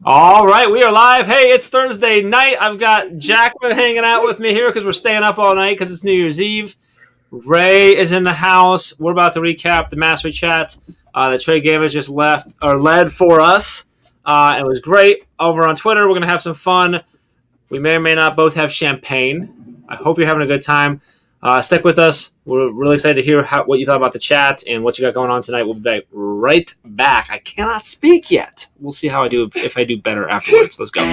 All right, we are live. Hey, it's Thursday night. I've got Jacqueline hanging out with me here because we're staying up all night because it's New Year's Eve. Ray is in the house. We're about to recap the Mastery Chat that Tre Gammage just led for us. It was great. Over on Twitter, we're going to have some fun. We may or may not both have champagne. I hope you're having a good time. Stick with us. We're really excited to hear what you thought about the chat and what you got going on tonight. We'll be right back. I cannot speak yet. We'll see how I do, if I do better afterwards. Let's go.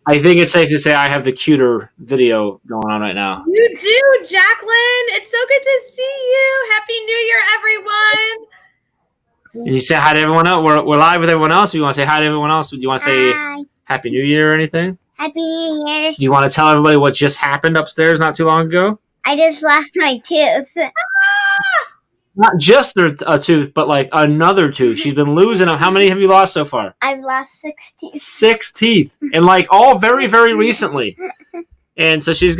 I think it's safe to say I have the cuter video going on right now. You do, Jacqueline. It's so good to see you. Happy New Year, everyone. And you say hi to everyone else. We're live with everyone else. Do you want to say hi to everyone else? Do you want to say Happy New Year or anything? Happy New Year. Do you want to tell everybody what just happened upstairs not too long ago? I just lost my tooth. Not just a tooth, but like another tooth. She's been losing them. How many have you lost so far? I've lost 6 teeth. 6 teeth. And like all very, very recently. And so she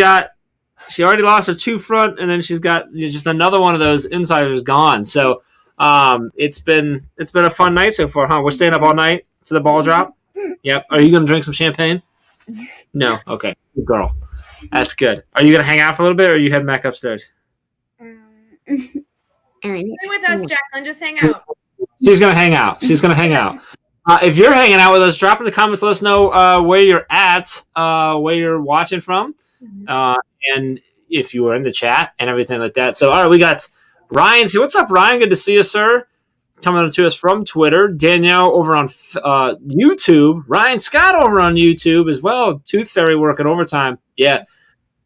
already lost her 2 front, and then she's got just another one of those insiders gone. So it's been a fun night so far, huh? We're staying up all night to the ball drop. Yep. Are you going to drink some champagne? No. Okay. Good girl. That's good. Are you going to hang out for a little bit, or are you heading back upstairs? Stay with us, Jacqueline. Just hang out. She's going to hang out. If you're hanging out with us, drop in the comments. Let us know where you're at, where you're watching from, and if you were in the chat and everything like that. So, all right, we got Ryan's here. What's up, Ryan? Good to see you, sir. Coming to us from Twitter. Danielle over on YouTube. Ryan Scott over on YouTube as well. Tooth Fairy working overtime. Yeah.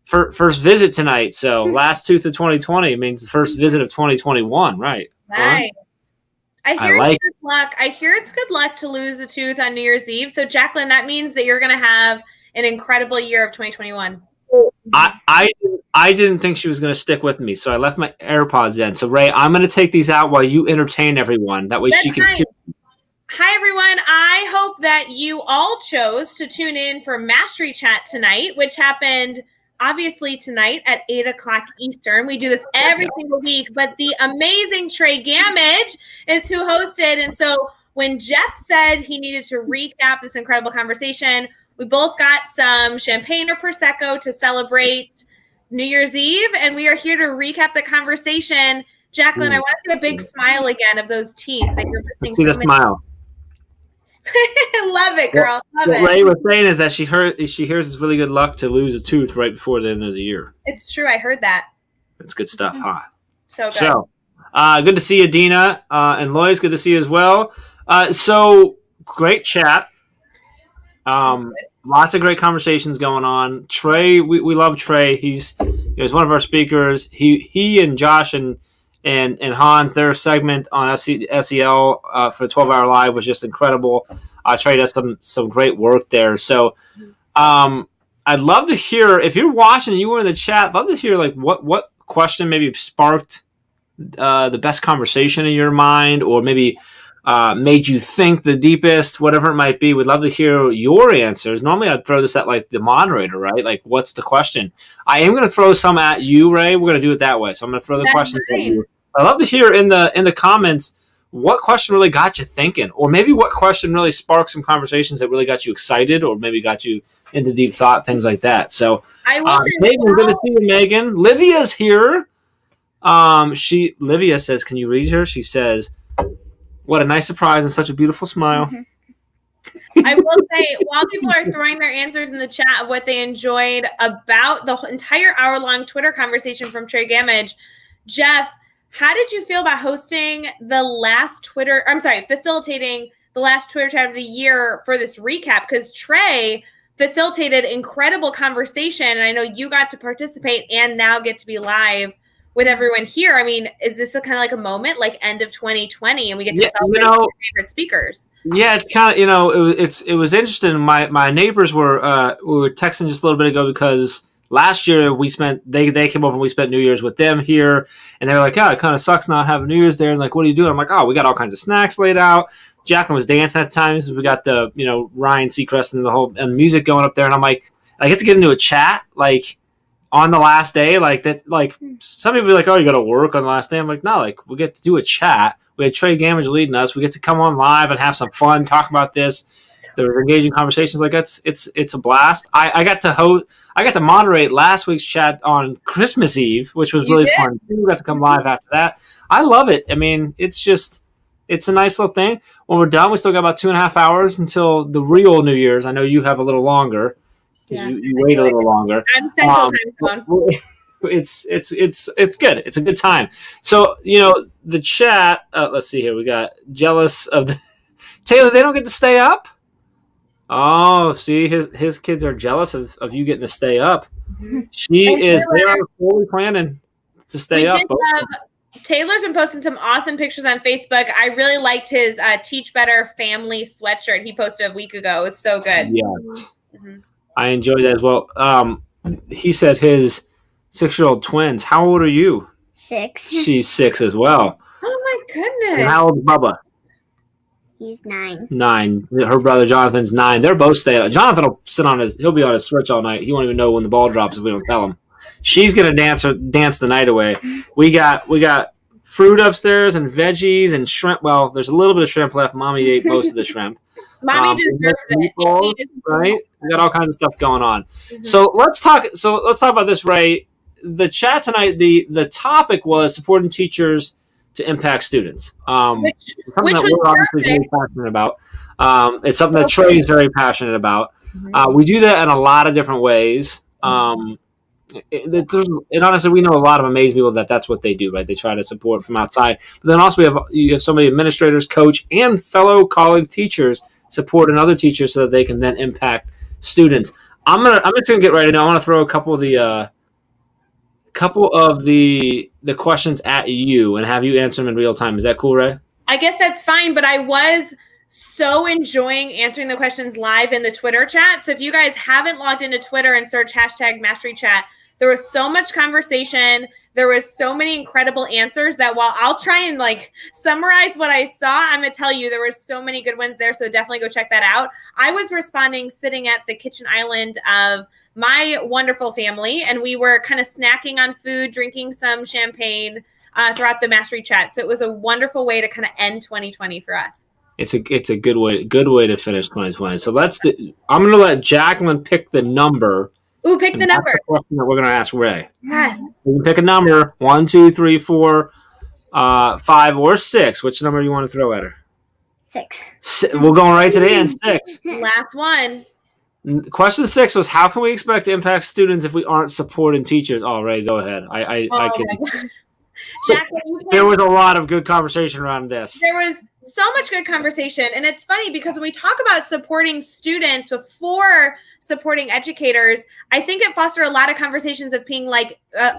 First visit tonight. So last tooth of 2020 means the first visit of 2021, right? Nice. I hear it's good luck to lose a tooth on New Year's Eve. So Jacqueline, that means that you're going to have an incredible year of 2021. I didn't think she was going to stick with me, so I left my AirPods in. So Ray, I'm going to take these out while you entertain everyone. That way she can hear. Hi, everyone. I hope that you all chose to tune in for Mastery Chat tonight, which happened obviously tonight at 8 o'clock Eastern. We do this every single week, but the amazing Tre Gammage is who hosted. And so when Jeff said he needed to recap this incredible conversation, we both got some champagne or Prosecco to celebrate New Year's Eve, and we are here to recap the conversation. Jacqueline, I want to see a big smile again of those teeth that you're missing. See the smile. Love it, girl. Love it. What Ray was saying is that she hears it's really good luck to lose a tooth right before the end of the year. It's true. I heard that. It's good stuff, huh? So good. So, good to see you, Dina. And Lois, good to see you as well. So, great chat. Lots of great conversations going on. Tre, we love Tre. He's one of our speakers. He and Josh and Hans, their segment on SEL for the 12-hour live was just incredible. Tre does some great work there. So I'd love to hear, if you're watching and you were in the chat, I'd love to hear like what question maybe sparked the best conversation in your mind, or maybe made you think the deepest, whatever it might be. We'd love to hear your answers. Normally I'd throw this at like the moderator, right? Like, what's the question? I am going to throw some at you, Ray. We're going to do it that way. So I'm going to throw the question at you. I'd love to hear in the comments what question really got you thinking, or maybe what question really sparked some conversations that really got you excited, or maybe got you into deep thought, things like that. So Megan, good to see you, Megan. Livia's here. Livia says, can you read her? She says, what a nice surprise and such a beautiful smile. I will say, while people are throwing their answers in the chat of what they enjoyed about the entire hour-long Twitter conversation from Tre Gammage, Jeff, how did you feel about facilitating the last Twitter chat of the year for this recap? Because Tre facilitated incredible conversation, and I know you got to participate and now get to be live with everyone here. I mean, is this a kind of like a moment, like end of 2020, and we get to celebrate your favorite speakers? Yeah, it's kind of, it was interesting. My neighbors were texting just a little bit ago because Last year they came over and we spent New Year's with them here, and they were like, "Oh, it kind of sucks not having New Year's there." And like, "What are you doing?" I'm like, "Oh, we got all kinds of snacks laid out." Jacqueline was dancing at the time, so we got the Ryan Seacrest and the whole and music going up there, and I'm like, I get to get into a chat like on the last day, like that. Like some people be like, "Oh, you got to work on the last day." I'm like, "No, like we get to do a chat." We had Tre Gammage leading us. We get to come on live and have some fun, talk about this. There were engaging conversations. Like it's a blast. I got to moderate last week's chat on Christmas Eve, which was really fun. We got to come live after that. I love it. I mean, it's a nice little thing. When we're done, we still got about 2.5 hours until the real New Year's. I know you have a little longer. Yeah, you wait a little longer. I'm Central Time Zone. It's good. It's a good time. So the chat. Let's see here. We got jealous of Taylor. They don't get to stay up. Oh, see, his kids are jealous of you getting to stay up. They are fully planning to stay up. Taylor's been posting some awesome pictures on Facebook. I really liked his Teach Better family sweatshirt he posted a week ago. It was so good. Yes. Mm-hmm. I enjoyed that as well. He said his 6-year-old twins. How old are you? 6. She's 6 as well. Oh my goodness. And how old is Bubba? He's 9. 9. Her brother Jonathan's 9. They're both staying. Jonathan will he'll be on his Switch all night. He won't even know when the ball drops if we don't tell him. She's gonna dance the night away. We got fruit upstairs and veggies and shrimp. Well, there's a little bit of shrimp left. Mommy ate most of the shrimp. Mommy deserves it. Right? We got all kinds of stuff going on. Mm-hmm. So let's talk about this, Ray. The chat tonight, the topic was supporting teachers to impact students. Something that we're obviously very passionate about. It's something that Trey is very passionate about. Mm-hmm. We do that in a lot of different ways. And honestly, we know a lot of amazing people that's what they do, right? They try to support from outside. But then also you have so many administrators, coach, and fellow colleague teachers supporting other teachers so that they can then impact students. I'm just gonna get right now. I want to throw a couple of the questions at you and have you answer them in real time. Is that cool, Ray? I guess that's fine, but I was so enjoying answering the questions live in the Twitter chat. So if you guys haven't logged into Twitter and search #MasteryChat, there was so much conversation. There was so many incredible answers that while I'll try and summarize what I saw, I'm going to tell you there were so many good ones there. So definitely go check that out. I was responding sitting at the kitchen island of my wonderful family, and we were kind of snacking on food, drinking some champagne throughout the Mastery Chat. So it was a wonderful way to kind of end 2020 for us. It's a good way to finish 2020. So I'm going to let Jacqueline pick the number. Ooh, pick the number. The question that we're going to ask Ray. Yeah. You can pick a number: 1, 2, 3, 4, 5, or 6. Which number do you want to throw at her? 6. We're going right to the end. 6. Last one. Question 6 was: how can we expect to impact students if we aren't supporting teachers? Oh, Ray, go ahead. I can. Jacqueline, there was a lot of good conversation around this. There was so much good conversation, and it's funny because when we talk about supporting students before supporting educators, I think it fostered a lot of conversations of being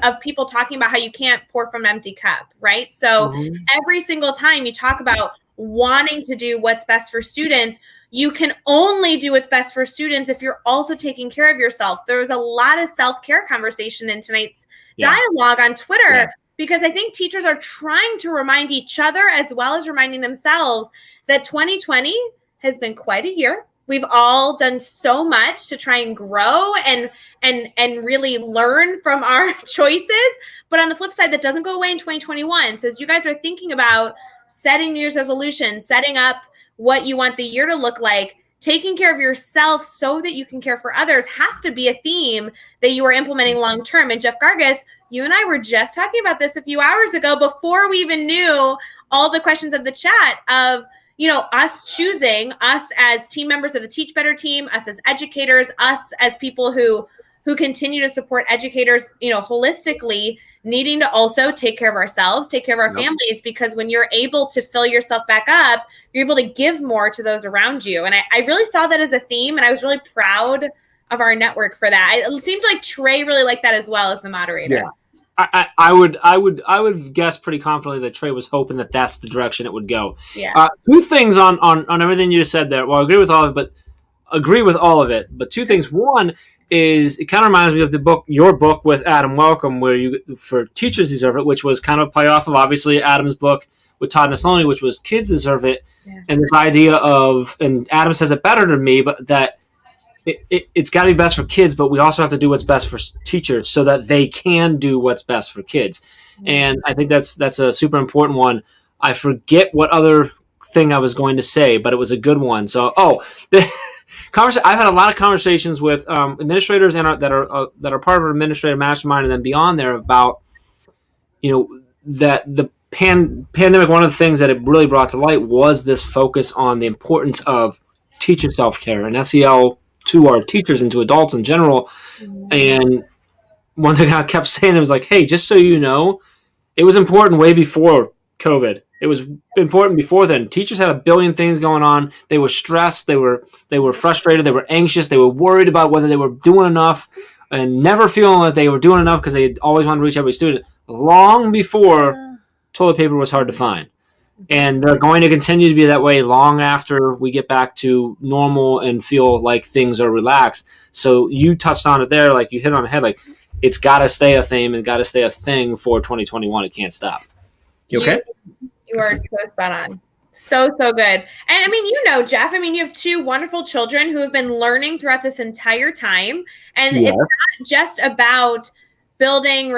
of people talking about how you can't pour from an empty cup, right? So every single time you talk about wanting to do what's best for students, you can only do what's best for students if you're also taking care of yourself. There was a lot of self-care conversation in tonight's dialogue on Twitter because I think teachers are trying to remind each other as well as reminding themselves that 2020 has been quite a year. We've all done so much to try and grow and really learn from our choices. But on the flip side, that doesn't go away in 2021. So as you guys are thinking about setting New Year's resolutions, setting up what you want the year to look like, taking care of yourself so that you can care for others has to be a theme that you are implementing long term. And Jeff Gargas, you and I were just talking about this a few hours ago before we even knew all the questions of the chat of, us choosing, us as team members of the Teach Better team, us as educators, us as people who continue to support educators, holistically, needing to also take care of ourselves, take care of our families, because when you're able to fill yourself back up, you're able to give more to those around you. And I really saw that as a theme, and I was really proud of our network for that. It seemed like Trey really liked that as well as the moderator. Yeah. I would guess pretty confidently that Trey was hoping that that's the direction it would go. Yeah. 2 things on everything you just said there. Well, I agree with all of it, but 2 things. One, it kind of reminds me of your book with Adam Welcome, where for Teachers Deserve It, which was kind of a play off of obviously Adam's book with Todd Neslony, which was Kids Deserve It, and this idea of, and Adam says it better than me, but that it's got to be best for kids, but we also have to do what's best for teachers so that they can do what's best for kids. And I think that's a super important one. I forget what other thing I was going to say, but it was a good one. So, I've had a lot of conversations with administrators that are part of our administrative mastermind, and then beyond there about, that the pandemic. One of the things that it really brought to light was this focus on the importance of teacher self-care and SEL to our teachers and to adults in general. And one thing I kept saying, it was like, hey, just so you know, it was important way before COVID. It was important before then. Teachers had a billion things going on. They were stressed. They were frustrated. They were anxious. They were worried about whether they were doing enough and never feeling that they were doing enough because they always wanted to reach every student long before toilet paper was hard to find. And they're going to continue to be that way long after we get back to normal and feel like things are relaxed. So you touched on it there, like you hit on the head, like it's got to stay a theme and got to stay a thing for 2021. It can't stop. You okay? You are so spot on. So good. And I mean, Jeff, you have two wonderful children who have been learning throughout this entire time. And it's not just about building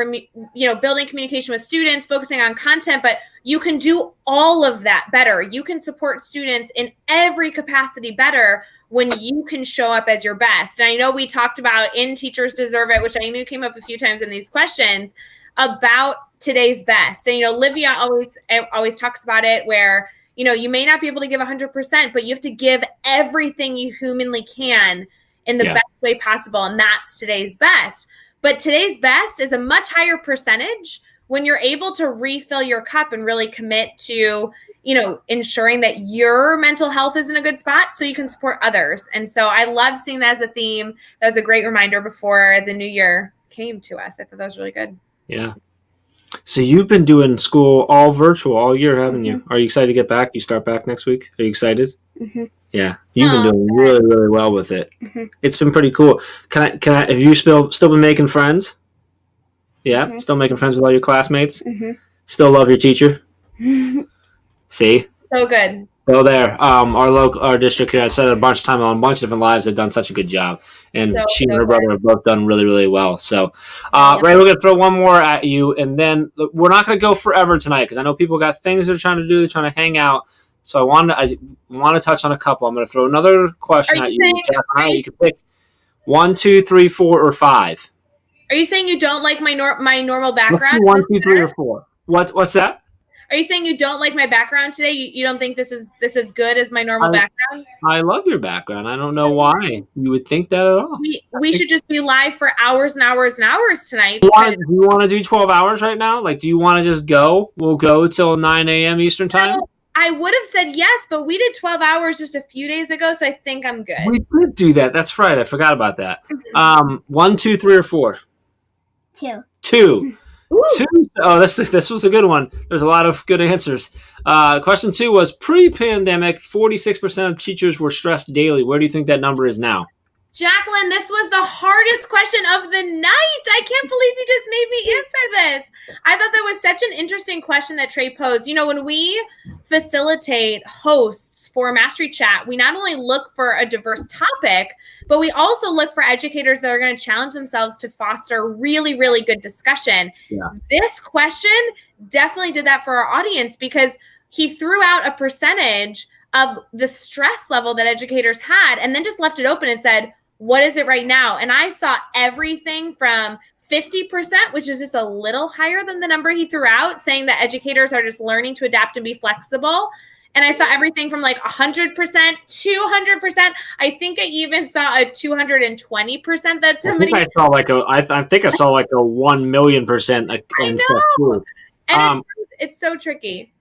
communication with students, focusing on content, but you can do all of that better. You can support students in every capacity better when you can show up as your best. And I know we talked about in Teachers Deserve It, which I knew came up a few times in these questions, about today's best. And, Livia always talks about it where, you may not be able to give 100%, but you have to give everything you humanly can in the best way possible. And that's today's best. But today's best is a much higher percentage when you're able to refill your cup and really commit to, ensuring that your mental health is in a good spot so you can support others. And so I love seeing that as a theme. That was a great reminder before the new year came to us. I thought that was really good. Yeah. So you've been doing school all virtual all year, haven't you? Are you excited to get back? You start back next week? Are you excited? Mm-hmm. Yeah. You've been doing really, really well with it. Mm-hmm. It's been pretty cool. Can I have you still been making friends? Yeah. Mm-hmm. Still making friends with all your classmates? Mm-hmm. Still love your teacher? See? So good. So there, our district here, I said it a bunch of times on a bunch of different lives, have done such a good job. And she and her brother have both done really, really well. So, Ray, we're going to throw one more at you, and then we're not going to go forever tonight because I know people got things they're trying to do. They're trying to hang out. So I want to touch on a couple. I'm going to throw another question at you. You can pick 1, 2, 3, 4, or 5. Are you saying you don't like my normal background? Let's do 1, 2, 3, or 4. What's that? Are you saying you don't like my background today? You don't think this is good as my normal background? I love your background. I don't know why you would think that at all. We should just be live for hours and hours and hours tonight. Do you want to do 12 hours right now? Like, do you want to just go? We'll go till 9 a.m. Eastern time? No, I would have said yes, but we did 12 hours just a few days ago, so I think I'm good. We did do that. That's right. I forgot about that. 1, 2, 3, or 4? 2. 2. Ooh. 2. Oh, this was a good one. There's a lot of good answers. Question 2 was pre-pandemic, 46% of teachers were stressed daily. Where do you think that number is now? Jacqueline, this was the hardest question of the night. I can't believe you just made me answer this. I thought that was such an interesting question that Trey posed. When we facilitate hosts for Mastery Chat, we not only look for a diverse topic, but we also look for educators that are going to challenge themselves to foster really, really good discussion. Yeah. This question definitely did that for our audience because he threw out a percentage of the stress level that educators had and then just left it open and said, what is it right now? And I saw everything from 50%, which is just a little higher than the number he threw out, saying that educators are just learning to adapt and be flexible. And I saw everything from like 100%, 200%. I think I even saw a 220% that somebody. I think I saw like a 1,000,000%. I know. And it's so tricky.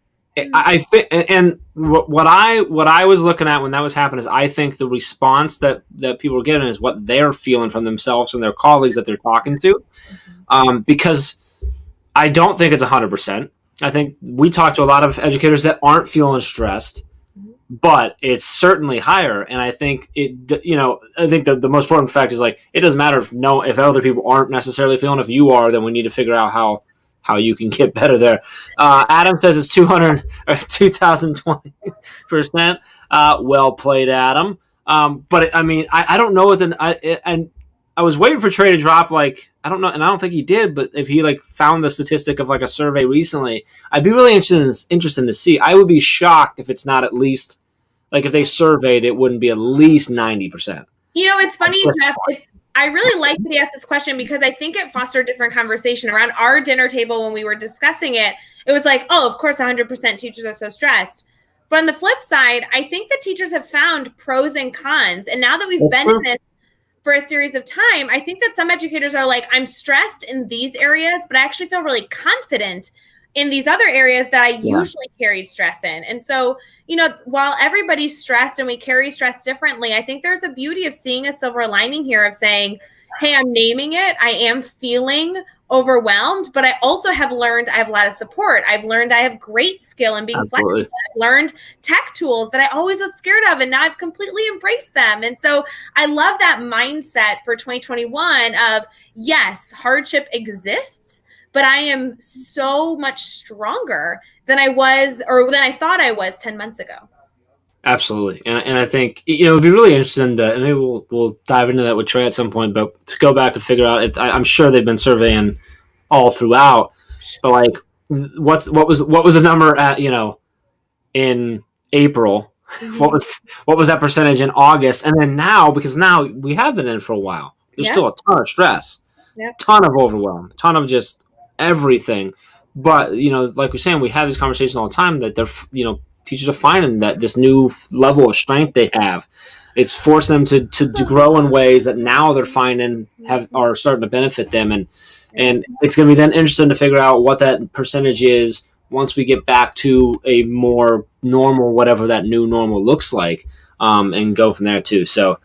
I think, and what I was looking at when that was happening is I think the response that people are getting is what they're feeling from themselves and their colleagues that they're talking to, because I don't think it's 100%. I think we talk to a lot of educators that aren't feeling stressed, but it's certainly higher. And I think I think the most important fact is like, it doesn't matter if other people aren't necessarily feeling. If you are, then we need to figure out how you can get better there. Adam says it's 200 or 2,020%. Well played, Adam. But I mean, I don't know what I was waiting for Trey to drop, like, I don't know, and I don't think he did, but if he like found the statistic of like a survey recently, I'd be really interested to see. I would be shocked if it's not at least, like, if they surveyed, it wouldn't be at least 90%. It's funny, Jeff. I really like that he asked this question because I think it fostered a different conversation around our dinner table when we were discussing it. It was like, oh, of course, 100% teachers are so stressed. But on the flip side, I think that teachers have found pros and cons. And now that we've been in this for a series of time, I think that some educators are like, I'm stressed in these areas, but I actually feel really confident in these other areas that I usually carried stress in. And so, while everybody's stressed and we carry stress differently, I think there's a beauty of seeing a silver lining here of saying, hey, I'm naming it. I am feeling overwhelmed, but I also have learned I have a lot of support. I've learned I have great skill in being flexible. I've learned tech tools that I always was scared of, and now I've completely embraced them. And so I love that mindset for 2021 of, yes, hardship exists, but I am so much stronger than I was, or than I thought I was 10 months ago. Absolutely. And I think, it'd be really interesting to, and maybe we'll dive into that with Trey at some point, but to go back and figure out, I'm sure they've been surveying all throughout, but like, what was the number at, in April? Mm-hmm. What was that percentage in August? And then now, because now we have been in for a while, there's still a ton of stress, ton of overwhelm, ton of just everything. But, like we're saying, we have these conversations all the time that they're, teachers are finding that this new level of strength they have, it's forced them to grow in ways that now they're finding are starting to benefit them. And it's going to be then interesting to figure out what that percentage is once we get back to a more normal, whatever that new normal looks like, and go from there too. So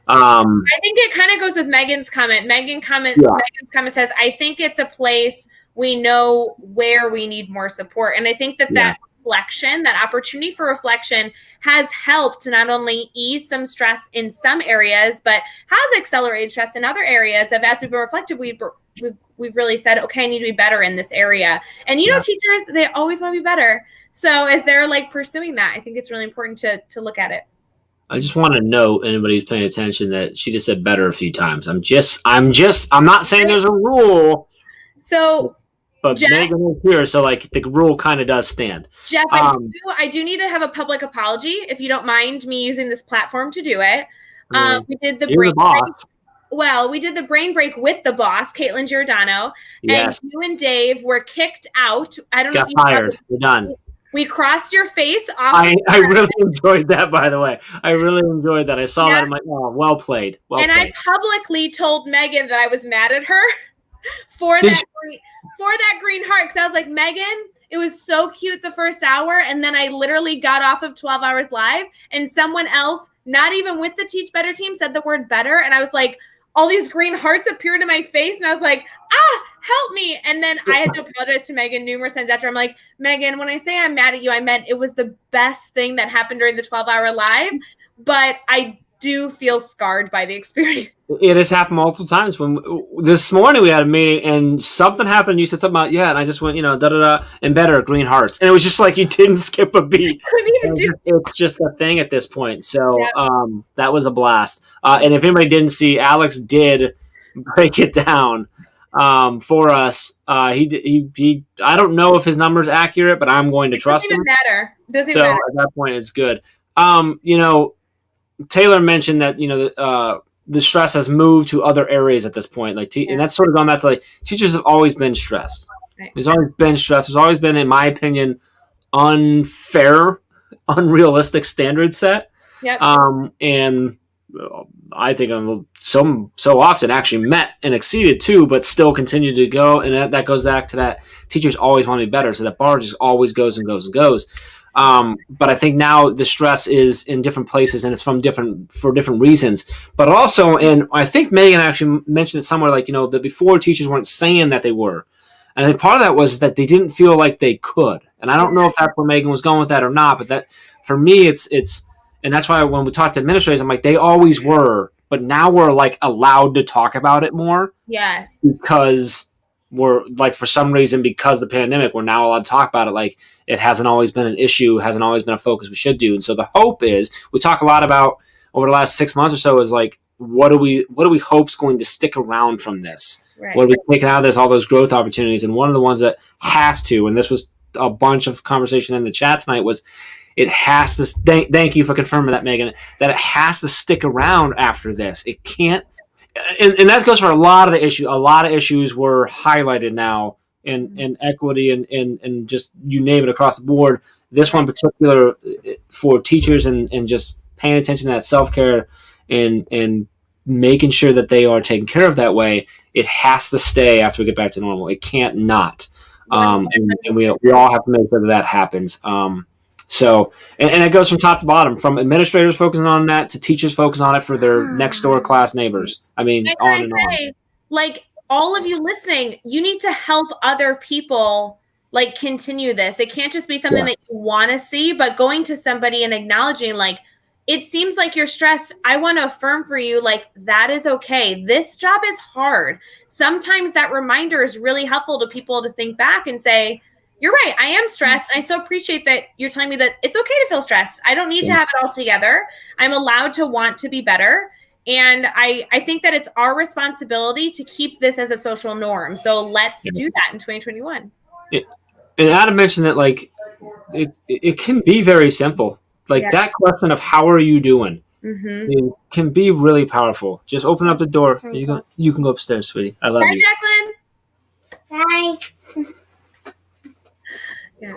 I think it kind of goes with Megan's comment. Megan's comment says, I think it's a place we know where we need more support. And I think that reflection, that opportunity for reflection has helped to not only ease some stress in some areas, but has accelerated stress in other areas of, as we've been reflective, we've really said, okay, I need to be better in this area. And, teachers, they always want to be better. So as they're like pursuing that, I think it's really important to look at it. I just want to note, anybody who's paying attention, that she just said better a few times. I'm not saying there's a rule. So, but Jeff, Megan is here, so like the rule kind of does stand. Jeff, I do need to have a public apology, if you don't mind me using this platform to do it. We did the brain break. Well, we did the brain break with the boss, Caitlin Giordano, and you and Dave were kicked out. I don't know if you fired. We're done. We crossed your face off. I really enjoyed that, by the way. I really enjoyed that. I saw that. I'm like, oh, well played. I publicly told Megan that I was mad at her for that green heart. Because I was like, Megan, it was so cute the first hour. And then I literally got off of 12 Hours Live. And someone else, not even with the Teach Better team, said the word better. And I was like, all these green hearts appeared in my face. And I was like, help me. And then I had to apologize to Megan numerous times after. I'm like, Megan, when I say I'm mad at you, I meant it was the best thing that happened during the 12-hour live. But I do feel scarred by the experience. It has happened multiple times. When this morning we had a meeting and something happened, you said something about, and I just went, and better, green hearts. And it was just like you didn't skip a beat. It's just a thing at this point. So that was a blast. And if anybody didn't see, Alex did break it down for us. He I don't know if his number's accurate, but I'm going to trust him. Doesn't matter. At that point, it's good. Taylor mentioned that the stress has moved to other areas at this point, and that's sort of gone back to like teachers have always been stressed. Right. There's always been stress. There's always been, in my opinion, unfair, unrealistic standards set. Yep. And I think I'm so often actually met and exceeded too, but still continue to go. And that goes back to that teachers always want to be better, so that bar just always goes and goes and goes. But I think now the stress is in different places and it's for different reasons. But also, and I think Megan actually mentioned it somewhere, that before teachers weren't saying that they were. And I think part of that was that they didn't feel like they could. And I don't know if that's where Megan was going with that or not, but that for me, it's and that's why when we talk to administrators, I'm like, they always were, but now we're like allowed to talk about it more. Yes. Because we're like, for some reason, because of the pandemic, we're now allowed to talk about it. Like, it hasn't always been an issue, hasn't always been a focus we should do. And so the hope is, we talk a lot about over the last 6 months or so, is like, what do we hope is going to stick around from this? Right. What are we taking out of this? All those growth opportunities. And one of the ones that has to, and this was a bunch of conversation in the chat tonight, was it has to. Thank you for confirming that, Megan. That it has to stick around after this. It can't, and that goes for a lot of the issues. A lot of issues were highlighted now in equity and just you name it across the board. This one in particular for teachers and just paying attention to that self-care and making sure that they are taken care of that way. It has to stay after we get back to normal. It can't not. And we all have to make sure that happens. So it goes from top to bottom, from administrators focusing on that to teachers focusing on it for their next door class neighbors. I mean, on and on. Like, all of you listening, you need to help other people like continue this. It can't just be something that you want to see, but going to somebody and acknowledging, like, it seems like you're stressed. I want to affirm for you, like, that is okay. This job is hard. Sometimes that reminder is really helpful to people to think back and say, you're right, I am stressed. I so appreciate that you're telling me that it's okay to feel stressed. I don't need to have it all together. I'm allowed to want to be better. And I think that it's our responsibility to keep this as a social norm. So let's do that in 2021. And Adam mentioned that, like, it can be very simple. Like, that question of how are you doing it can be really powerful. Just open up the door. You can go upstairs, sweetie. I love you. Hi, Jacqueline. Hi. Yeah.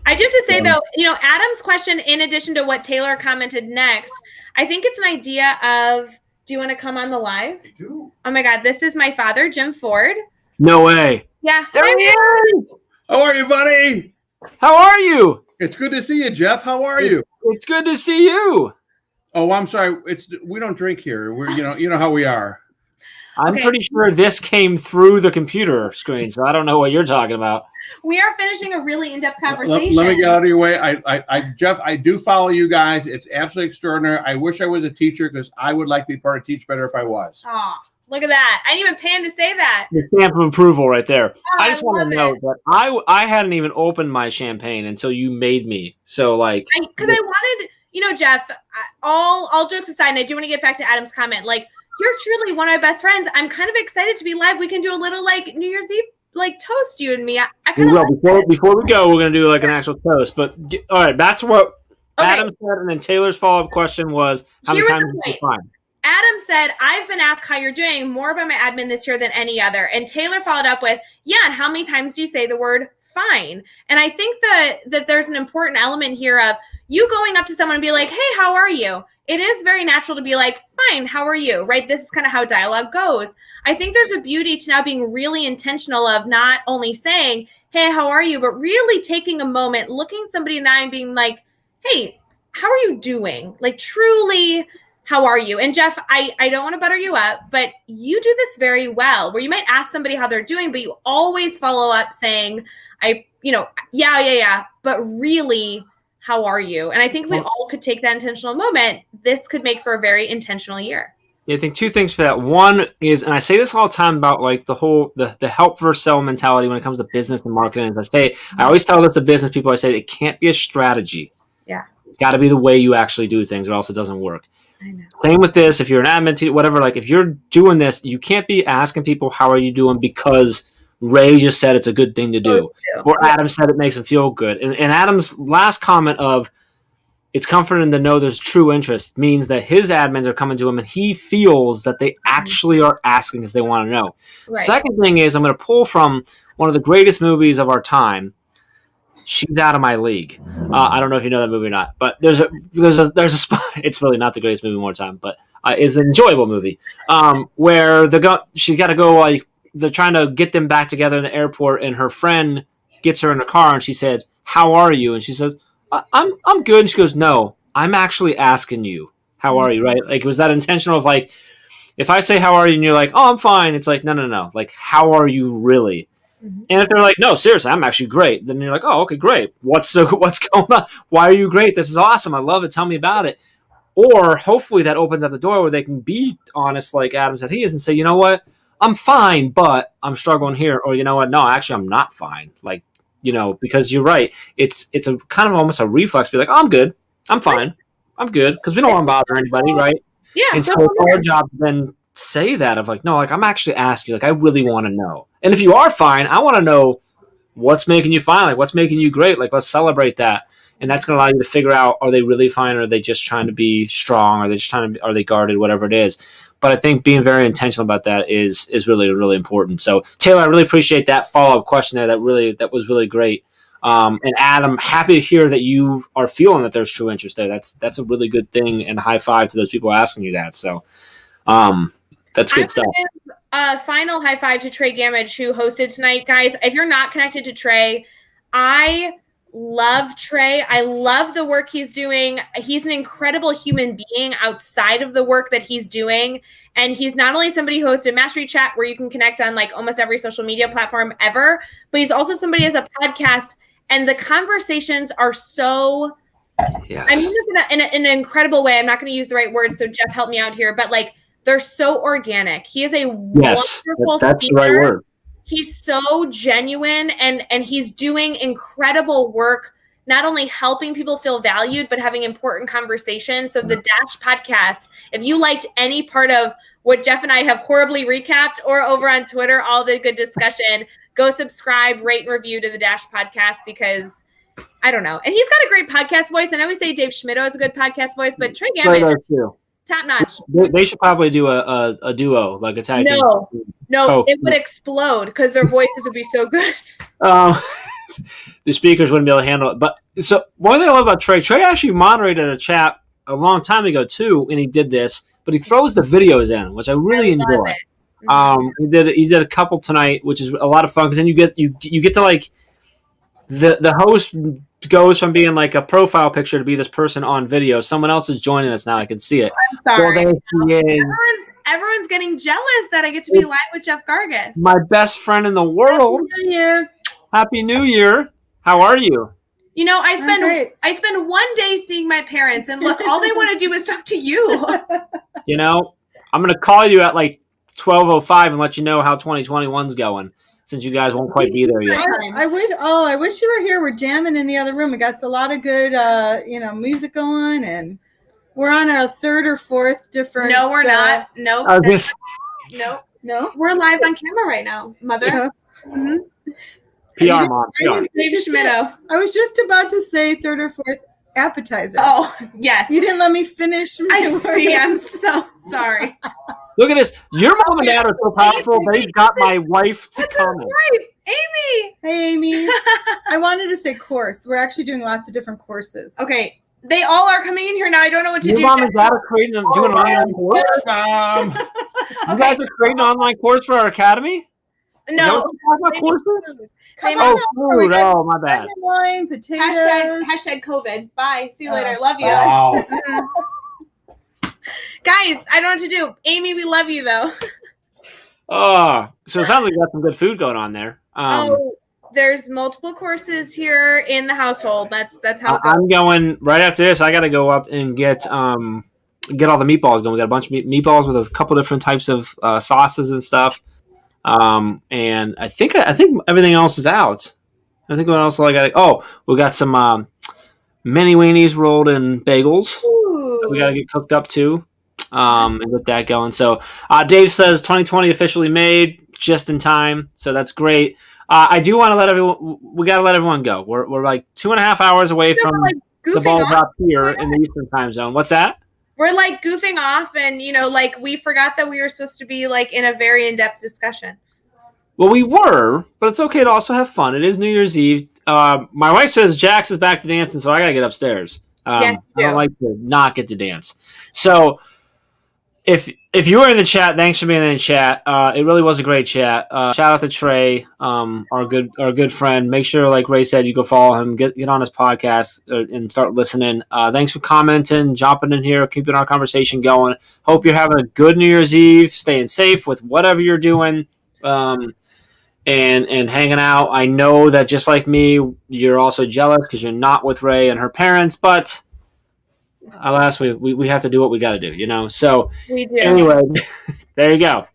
I do have to say, though, Adam's question, in addition to what Taylor commented next, I think it's an idea of, do you want to come on the live? I do. Oh, my God. This is my father, Jim Ford. No way. Yeah. There he is. How are you, buddy? How are you? It's good to see you, Jeff. How are you? It's good to see you. Oh, I'm sorry. We don't drink here. We're you know how we are. I'm pretty sure this came through the computer screen, so I don't know what you're talking about. We are finishing a really in-depth conversation. Let me get out of your way. Jeff, I do follow you guys. It's absolutely extraordinary. I wish I was a teacher because I would like to be part of Teach Better if I was. Oh, look at that. I didn't even pay him to say that. The stamp of approval right there. I just want to love note that I hadn't even opened my champagne until you made me. So, like, because I wanted, Jeff, all jokes aside, and I do want to get back to Adam's comment, like, you're truly one of my best friends. I'm kind of excited to be live. We can do a little, like, New Year's Eve, like, toast, you and me. I kind of before we go, we're going to do, like, an actual toast. But, all right, that's what Adam said, and then Taylor's follow-up question was, how many times did you find? Adam said, I've been asked how you're doing more by my admin this year than any other. And Taylor followed up with, and how many times do you say the word fine? And I think that there's an important element here of you going up to someone and be like, hey, how are you? It is very natural to be like, fine, how are you? Right? This is kind of how dialogue goes. I think there's a beauty to now being really intentional of not only saying, hey, how are you? But really taking a moment, looking somebody in the eye and being like, hey, how are you doing? Like, truly, how are you? And Jeff, I don't want to butter you up, but you do this very well, where you might ask somebody how they're doing, but you always follow up saying, yeah, but really, how are you? And I think if we all could take that intentional moment, this could make for a very intentional year. Yeah, I think two things for that. One is, and I say this all the time about, like, the help versus sell mentality when it comes to business and marketing. As I always tell this to business people, I say it can't be a strategy. Yeah. It's got to be the way you actually do things, or else it doesn't work. I know. Same with this. If you're an admin, whatever, like, if you're doing this, you can't be asking people, how are you doing? Because Ray just said it's a good thing to do. Or Adam said it makes him feel good. And Adam's last comment of, it's comforting to know there's true interest, means that his admins are coming to him and he feels that they actually are asking because they want to know. Right. Second thing is, I'm going to pull from one of the greatest movies of our time, She's Out of My League. I don't know if you know that movie or not, but there's a spot. It's really not the greatest movie of our time, but it's an enjoyable movie where she's got to go, like, they're trying to get them back together in the airport, and her friend gets her in the car, and she said, how are you? And she says, I'm good. And she goes, no, I'm actually asking you, how are you? Right? Like, it was that intentional of, like, If I say how are you and you're like, oh, I'm fine, it's like, no. Like, how are you really? Mm-hmm. And if they're like, no, seriously, I'm actually great, then you're like, oh, okay, great. What's going on? Why are you great? This is awesome. I love it. Tell me about it. Or hopefully that opens up the door where they can be honest like Adam said he is and say, you know what? I'm fine, but I'm struggling here. Or you know what? No, actually, I'm not fine. Like, because you're right. It's a kind of almost a reflex. Be like, oh, I'm good. I'm fine. I'm good. Because we don't want to bother anybody, right? Yeah. And so it's our job to then say that of like, no, like I'm actually asking. Like, I really want to know. And if you are fine, I want to know what's making you fine. Like, what's making you great. Like, let's celebrate that. And that's going to allow you to figure out, are they really fine, or are they just trying to be strong, or are they just are they guarded, whatever it is. But I think being very intentional about that is really, really important. So Taylor, I really appreciate that follow-up question there. That was really great. And Adam, happy to hear that you are feeling that there's true interest there. That's a really good thing, and high five to those people asking you that. So that's good stuff. Final high five to Tre Gammage, who hosted tonight. Guys, if you're not connected to Tre, I love Tre. I love the work he's doing. He's an incredible human being outside of the work that he's doing. And he's not only somebody who hosted Mastery Chat, where you can connect on like almost every social media platform ever, but he's also somebody who has a podcast, and the conversations are so, yes. I mean, in an incredible way. I'm not going to use the right word, so Jeff, help me out here. But like, they're so organic. He is a wonderful that's speaker. The right word. He's so genuine, and he's doing incredible work, not only helping people feel valued, but having important conversations. So the Dash podcast, if you liked any part of what Jeff and I have horribly recapped, or over on Twitter, all the good discussion, go subscribe, rate, and review to the Dash podcast, because I don't know. And he's got a great podcast voice. And I always say Dave Schmittou has a good podcast voice, but Tre Gammage, top notch. They should probably do a duo, like a tag team. No, it would explode because their voices would be so good. The speakers wouldn't be able to handle it. But so one thing I love about Tre actually moderated a chat a long time ago too, and he did this, but he throws the videos in, which I really enjoy. He did a couple tonight, which is a lot of fun, because then you get to like the host goes from being like a profile picture to be this person on video. Someone else is joining us now. I can see it. I'm sorry. Well, there he is. Everyone's getting jealous that I get to be live with Jeff Gargas. My best friend in the world. Happy New Year. Happy New Year. How are you? You know, I spend one day seeing my parents, and look, all they want to do is talk to you. You know, I'm going to call you at like 12:05 and let you know how 2021's going, since you guys won't quite be there yet. I wish you were here. We're jamming in the other room. We got a lot of good, music going, and we're on our third or fourth different. No, we're not. No. No. We're live on camera right now, Mother. Yeah. Mm-hmm. PR mom. PR. Dave Schmittou. I was just about to say third or fourth appetizer. Oh, yes. You didn't let me finish. I see. I'm so sorry. Look at this. Your mom and dad are so powerful. They've got my wife to comment. Right. Amy. Hey, Amy. I wanted to say course. We're actually doing lots of different courses. Okay. They all are coming in here now. I don't know what to do. Your mom and dad are doing an online course? You guys are creating an online course for our academy? No. Courses? Food. Oh, my bad. Wine, potatoes. Hashtag COVID. Bye. See you later. Love you. Wow. Guys, I don't know what to do. Amy, we love you though. So it sounds like you got some good food going on there. There's multiple courses here in the household. That's how it goes. I'm going right after this. I got to go up and get all the meatballs going. We got a bunch of meatballs with a couple different types of sauces and stuff. And I think everything else is out. I think what else I got? Oh, we got some mini weenies rolled in bagels. Ooh. We got to get cooked up too, and get that going. So Dave says 2020 officially made just in time. So that's great. I do want to let everyone. We got to let everyone go. We're like 2.5 hours away from the ball drop here in the Eastern time zone. What's that? We're like goofing off, and we forgot that we were supposed to be like in a very in-depth discussion. Well, we were, but it's okay to also have fun. It is New Year's Eve. My wife says Jax is back to dancing, so I gotta get upstairs. Yes, I don't like to not get to dance. So if you were in the chat, thanks for being in the chat. It really was a great chat. Shout out to Trey, our good friend. Make sure, like Ray said, you go follow him, get on his podcast, and start listening. Thanks for commenting, jumping in here, keeping our conversation going. Hope you're having a good New Year's Eve, staying safe with whatever you're doing, and hanging out. I know that just like me, you're also jealous because you're not with Ray and her parents, but alas, we have to do what we got to do, So We do. anyway, there you go.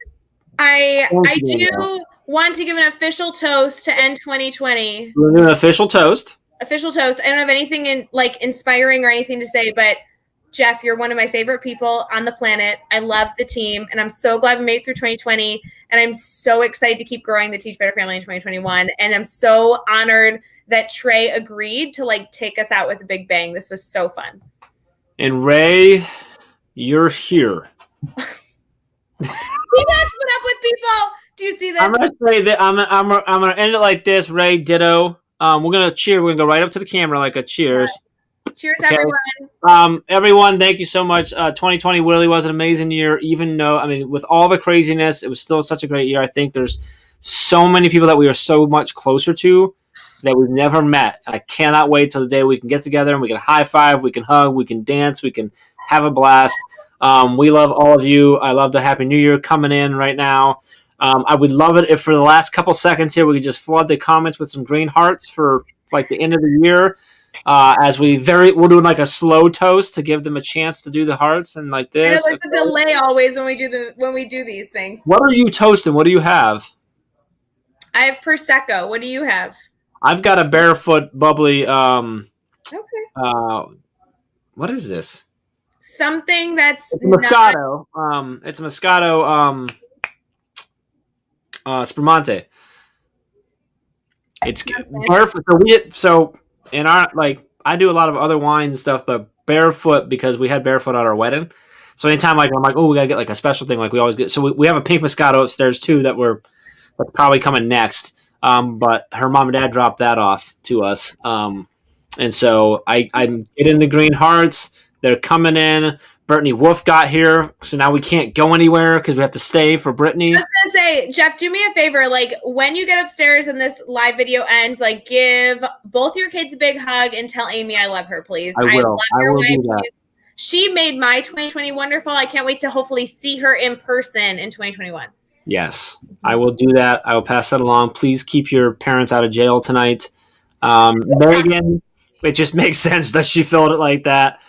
I do want to give an official toast to end 2020. We're doing an official toast. Official toast. I don't have anything inspiring or anything to say, but Jeff, you're one of my favorite people on the planet. I love the team, and I'm so glad we made it through 2020. And I'm so excited to keep growing the Teach Better family in 2021. And I'm so honored that Trey agreed to take us out with a big bang. This was so fun. And Ray, you're here. He does put up with people. Do you see this? I'm gonna say that I'm gonna end it like this. Ray, ditto. We're gonna cheer. We're gonna go right up to the camera like a cheers. Cheers, Okay. everyone. Everyone, thank you so much. 2020 really was an amazing year. Even though, with all the craziness, it was still such a great year. I think there's so many people that we are so much closer to that we've never met. I cannot wait till the day we can get together and we can high five, we can hug, we can dance, we can have a blast. We love all of you. I love the Happy New Year coming in right now. I would love it if for the last couple seconds here we could just flood the comments with some green hearts for the end of the year. As we're doing a slow toast to give them a chance to do the hearts and like this. There's a delay always when we do these things. What are you toasting? What do you have? I have Prosecco. What do you have? I've got a barefoot bubbly. Okay. What is this? Something that's It's a Moscato. It's a Moscato. Spumante. It's barefoot. So in our I do a lot of other wines and stuff, but barefoot because we had barefoot at our wedding. So anytime I'm like, oh, we gotta get a special thing we always get. So we have a pink Moscato upstairs too that's probably coming next. But her mom and dad dropped that off to us. And so I'm getting the green hearts. They're coming in. Brittany Wolf got here, so now we can't go anywhere because we have to stay for Brittany. I was gonna say, Jeff, do me a favor. When you get upstairs and this live video ends, give both your kids a big hug and tell Amy I love her, please. I will. I will do that. She made my 2020 wonderful. I can't wait to hopefully see her in person in 2021. Yes, I will do that. I will pass that along. Please keep your parents out of jail tonight. Megan, it just makes sense that she filled it like that.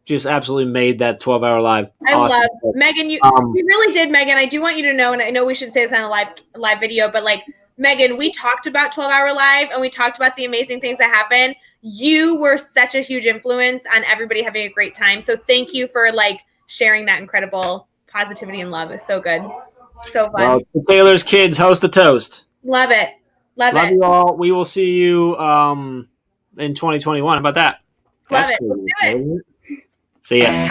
Just absolutely made that 12-hour live. I awesome. love Megan. You really did, Megan. I do want you to know, and I know we should say this on a live video, but Megan, we talked about 12-hour live and we talked about the amazing things that happen. You were such a huge influence on everybody having a great time. So thank you for sharing that incredible positivity and love. It was so good. So fun. Well, Taylor's kids host the toast. Love it. Love Love it. you all. We will see you in 2021. How about that? Love That's it. cool. Let's do it. See ya.